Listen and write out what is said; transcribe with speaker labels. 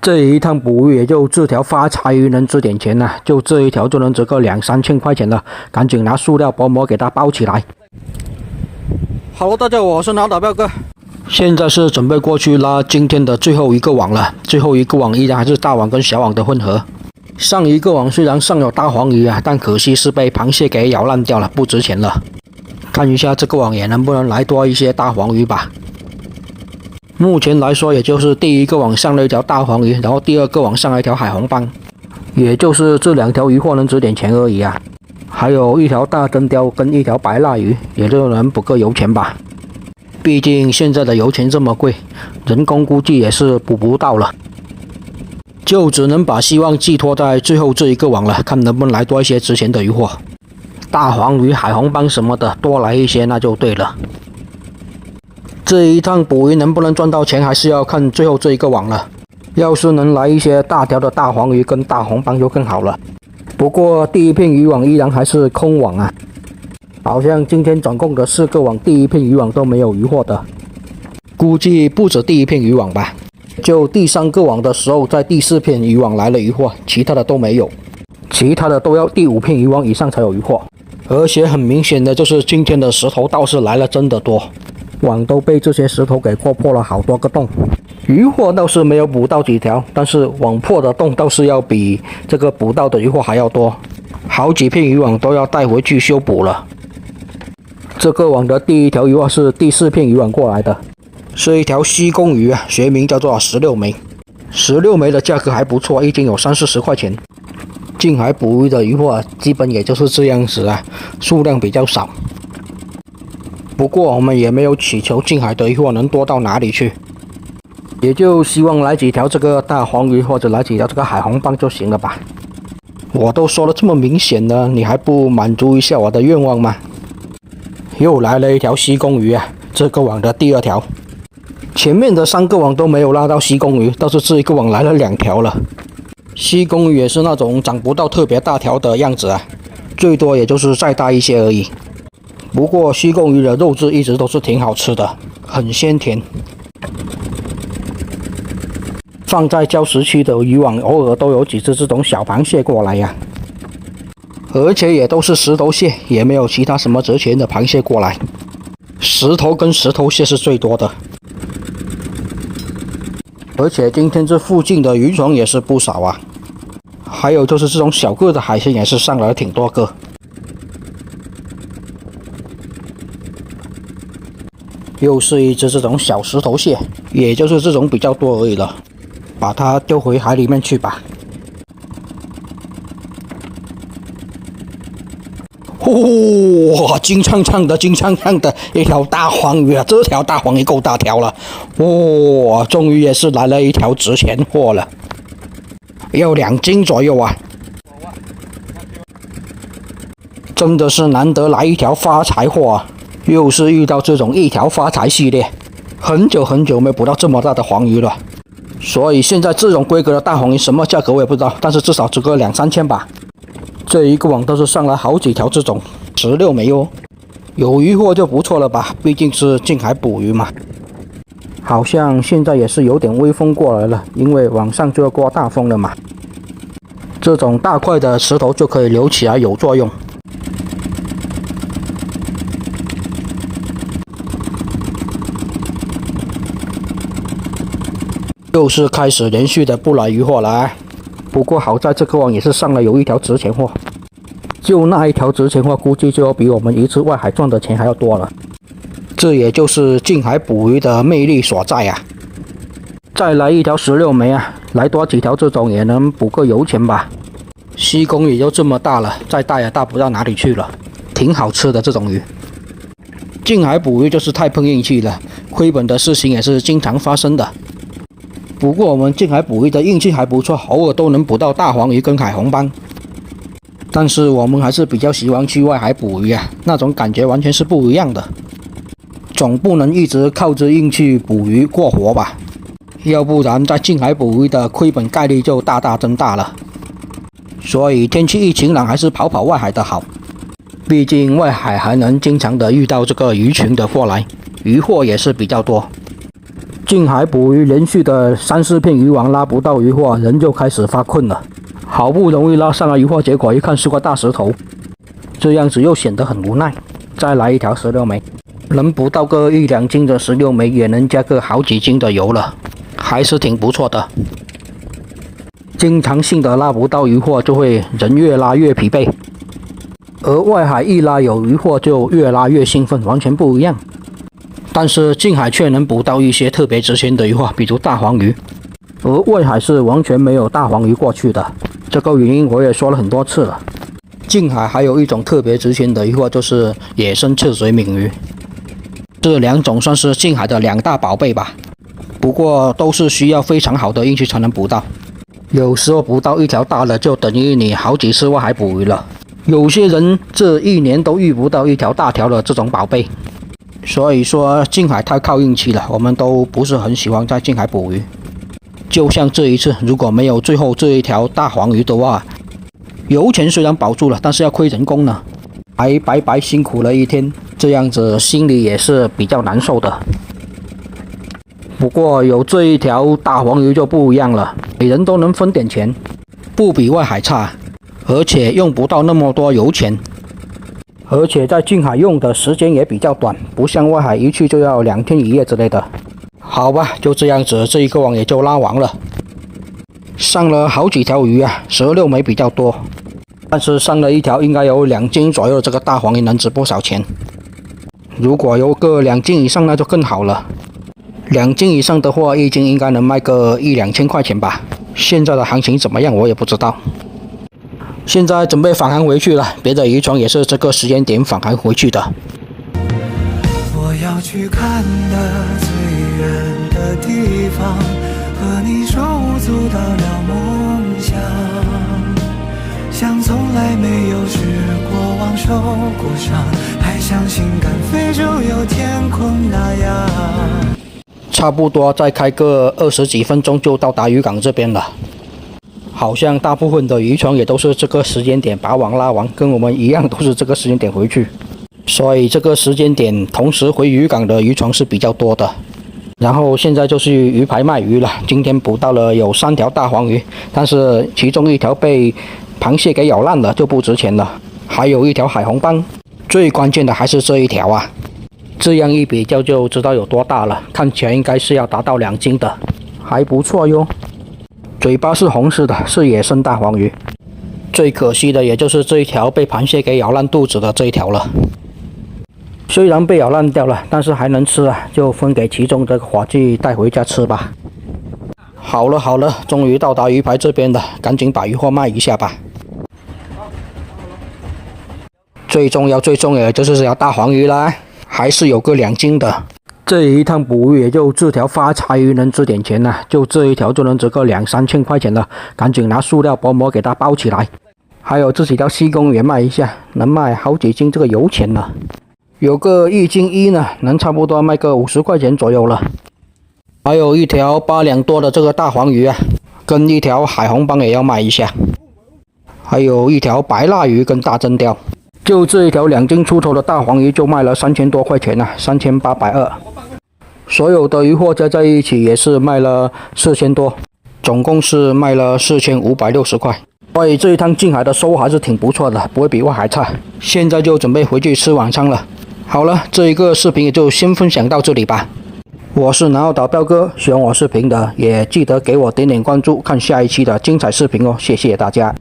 Speaker 1: 这一趟捕鱼也就这条发财鱼能值点钱啊，就这一条就能值个2、3千块钱了，赶紧拿塑料薄膜给它包起来。Hello， 大家好，我是脑打彪哥。现在是准备过去拉今天的最后一个网了，最后一个网依然还是大网跟小网的混合。上一个网虽然上有大黄鱼啊，但可惜是被螃蟹给咬烂掉了，不值钱了。看一下这个网也能不能来多一些大黄鱼吧。目前来说，也就是第一个网上了一条大黄鱼，然后第二个网上了一条海红斑，也就是这2条鱼货能值点钱而已啊。还有一条大灯鲷跟一条白蜡鱼，也就能补个油钱吧。毕竟现在的油钱这么贵，人工估计也是补不到了，就只能把希望寄托在最后这一个网了，看能不能来多一些值钱的鱼货。大黄鱼、海红斑什么的多来一些那就对了。这一趟捕鱼能不能赚到钱，还是要看最后这一个网了。要是能来一些大条的大黄鱼跟大红斑就更好了。不过第一片渔网依然还是空网啊，好像今天总共的4个网，第一片渔网都没有渔获的，估计不止第一片渔网吧。就第3个网的时候，在第4片渔网来了渔获，其他的都没有，其他的都要第5片渔网以上才有渔获。而且很明显的就是今天的石头倒是来了真的多，网都被这些石头给破了好多个洞。渔获倒是没有捕到几条，但是网破的洞倒是要比这个捕到的渔获还要多，好几片渔网都要带回去修补了。这个网的第1条渔获是第4片渔网过来的，是一条西贡鱼啊，学名叫做16枚。16枚的价格还不错，一斤有30-40块钱。近海捕鱼的渔获基本也就是这样子啊，数量比较少。不过我们也没有祈求近海的渔获能多到哪里去，也就希望来几条这个大黄鱼或者来几条这个海红斑就行了吧。我都说了这么明显了，你还不满足一下我的愿望吗？又来了一条西贡鱼啊，这个网的第2条。前面的3个网都没有拉到西贡鱼，倒是这一个网来了2条了。西贡鱼也是那种长不到特别大条的样子啊，最多也就是再大一些而已。不过西贡鱼的肉质一直都是挺好吃的，很鲜甜。放在礁石区的渔网偶尔都有几只这种小螃蟹过来呀，而且也都是石头蟹，也没有其他什么值钱的螃蟹过来。石头跟石头蟹是最多的。而且今天这附近的渔船也是不少啊，还有就是这种小个的海鲜也是上来了挺多个。又是一只这种小石头蟹，也就是这种比较多而已了，把它丢回海里面去吧。哇，金灿灿的一条大黄鱼啊！这条大黄鱼够大条了，哇，终于也是来了一条值钱货了，要2斤左右啊！真的是难得来一条发财货啊！又是遇到这种一条发财系列，很久没捕到这么大的黄鱼了，所以现在这种规格的大黄鱼什么价格我也不知道，但是至少值个2-3千吧。这一个网都是上来好几条这种16枚哦，有渔获就不错了吧，毕竟是近海捕鱼嘛。好像现在也是有点微风过来了，因为晚上就要刮大风了嘛。这种大块的石头就可以留起来有作用。又是开始连续的不来渔获了啊。不过好在这个网也是上了有一条值钱货，就那一条值钱货估计就要比我们一次外海赚的钱还要多了。这也就是近海捕鱼的魅力所在啊！再来一条16枚啊，来多几条这种也能补个油钱吧。西贡也就这么大了，再大也大不到哪里去了，挺好吃的这种鱼。近海捕鱼就是太碰运气了，亏本的事情也是经常发生的。不过我们近海捕鱼的运气还不错，偶尔都能捕到大黄鱼跟海红斑。但是我们还是比较喜欢去外海捕鱼啊，那种感觉完全是不一样的。总不能一直靠着运气捕鱼过活吧，要不然在近海捕鱼的亏本概率就大大增大了。所以天气一晴朗还是跑外海的好，毕竟外海还能经常的遇到这个鱼群的过来，渔获也是比较多。近海捕鱼连续的3、4片渔网拉不到渔获，人就开始发困了。好不容易拉上了渔获，结果一看是块大石头，这样子又显得很无奈。再来一条16枚，能捕到个1、2斤的16枚，也能加个好几斤的油了，还是挺不错的。经常性的拉不到渔获，就会人越拉越疲惫，而外海一拉有渔获就越拉越兴奋，完全不一样。但是近海却能捕到一些特别值钱的渔获，比如大黄鱼，而外海是完全没有大黄鱼过去的。这个原因我也说了很多次了。近海还有一种特别值钱的渔获，就是野生赤水鲶鱼。这2种算是近海的2大宝贝吧，不过都是需要非常好的运气才能捕到。有时候捕到一条大的，就等于你好几次外海捕鱼了。有些人这1年都遇不到一条大条的这种宝贝。所以说近海太靠运气了，我们都不是很喜欢在近海捕鱼。就像这一次，如果没有最后这一条大黄鱼的话，油钱虽然保住了，但是要亏人工呢，还白白辛苦了一天，这样子心里也是比较难受的。不过有这一条大黄鱼就不一样了，每人都能分点钱，不比外海差，而且用不到那么多油钱。而且在近海用的时间也比较短，不像外海一去就要2天1夜之类的。好吧，就这样子，这一个网也就拉完了。上了好几条鱼啊，16枚比较多，但是上了一条应该有2斤左右的这个大黄鱼，能值不少钱。如果有个2斤以上那就更好了。2斤以上的话，1斤应该能卖个1、2千块钱吧。现在的行情怎么样我也不知道。现在准备返航回去了，别的渔船也是这个时间点返航回去的。
Speaker 2: 我要去看的最远的地方，和你手足到了梦想，像从来没有失过望受过伤，还相信敢飞就有天空那样。
Speaker 1: 差不多再开个20几分钟就到达渔港这边了。好像大部分的渔船也都是这个时间点把网拉完，跟我们一样都是这个时间点回去，所以这个时间点同时回渔港的渔船是比较多的。然后现在就是鱼排卖鱼了，今天捕到了有3条大黄鱼，但是其中1条被螃蟹给咬烂了，就不值钱了。还有1条海红斑，最关键的还是这一条啊，这样一比较就知道有多大了，看起来应该是要达到2斤的，还不错哟。嘴巴是红色的，是野生大黄鱼。最可惜的也就是这一条被螃蟹给咬烂肚子的这一条了。虽然被咬烂掉了，但是还能吃啊，就分给其中这个伙计带回家吃吧。好了好了，终于到达鱼排这边了，赶紧把鱼货卖一下吧。最重要的就是这条大黄鱼啦，还是有个2斤的。这一趟捕鱼也就这条发财鱼能值点钱呐，就这一条就能值个2、3千块钱了，赶紧拿塑料薄膜给它包起来。还有这几条西贡也卖一下，能卖好几斤这个油钱了。有个1斤1呢，能差不多卖个50块钱左右了。还有1条8两多的这个大黄鱼啊，跟1条海红斑也要卖一下。还有1条白蜡鱼跟大真鲷。就这一条2斤出头的大黄鱼就卖了3000多块钱啊，3820。所有的鱼货加在一起也是卖了4000多，总共是卖了4560块。所以这一趟近海的收获还是挺不错的，不会比外海差。现在就准备回去吃晚餐了。好了，这一个视频也就先分享到这里吧。我是南澳岛彪哥，喜欢我视频的也记得给我点点关注，看下一期的精彩视频哦，谢谢大家。